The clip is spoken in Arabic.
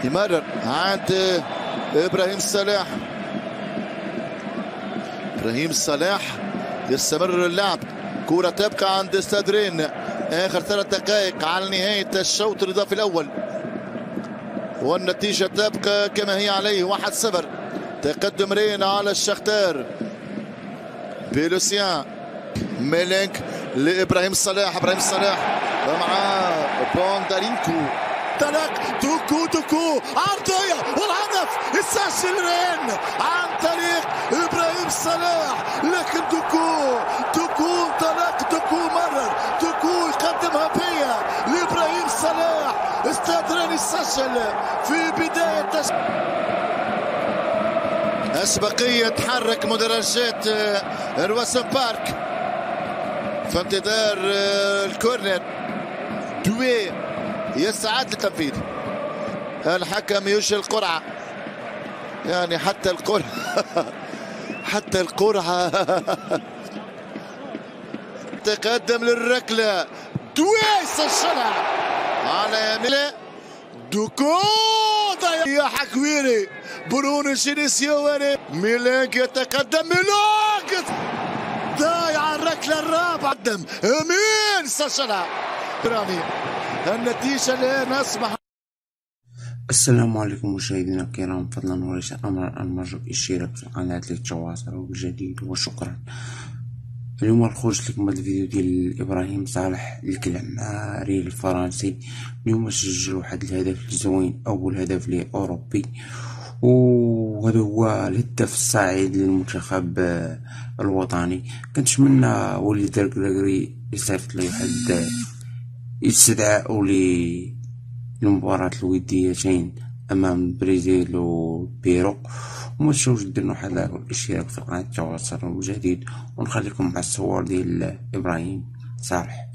يمرر عند ابراهيم الصلاح. ابراهيم الصلاح يستمر اللعب. كرة تبقى عند استاد رين. اخر 3 دقائق على نهاية الشوط الاضافي الاول، والنتيجة تبقى كما هي عليه 1-0. تقدم رين على الشختار بلوسيان. ميلينك لابراهيم الصلاح. ابراهيم الصلاح ومع بوندارينكو. تلق دوكو عرضية والهدف يسجل رين عن طريق ابراهيم الصلاح. لكن دوكو انطلق، دوكو مرر، دوكو يقدمها بيا لابراهيم الصلاح. استاد رين يسجل في بداية أسبقية. تحرك مدرجات رواسن بارك في انتظار الكورنر. دوي يستعد للتنفيذ. الحكم يوجه القرعة، يعني حتى القرعة تقدم للركلة. دوي سجلها على يمينه. دوكو ضيع حكويري. برونو شينيسيواري. ميلانك يتقدم. ميلانك ضايع الركلة الرابعة. قدم امين سجلها. النتيجة الآن أصبح. السلام عليكم مشاهدينا الكرام، فضلا وليس امرا ان نرجو الاشتراك في القناة للتواصل بالجديد وشكرا. اليوم الخروج لكم هذا الفيديو ديال ابراهيم صالح الكلاماري الفرنسي. اليوم سجل واحد الهدف زوين، اول هدف ليه اوروبي، وهذا هو الهداف الصاعد للمنتخب الوطني. كنتمنى وليد الركراكي يصيفط لي واحد استدعاء للمباراة الوديتين امام البرازيل وبيرو. وما تنساوش ديروا واحد لايك والاشتراك في قناة التواصل الجديد، ونخليكم مع الصور ديال ابراهيم صالح.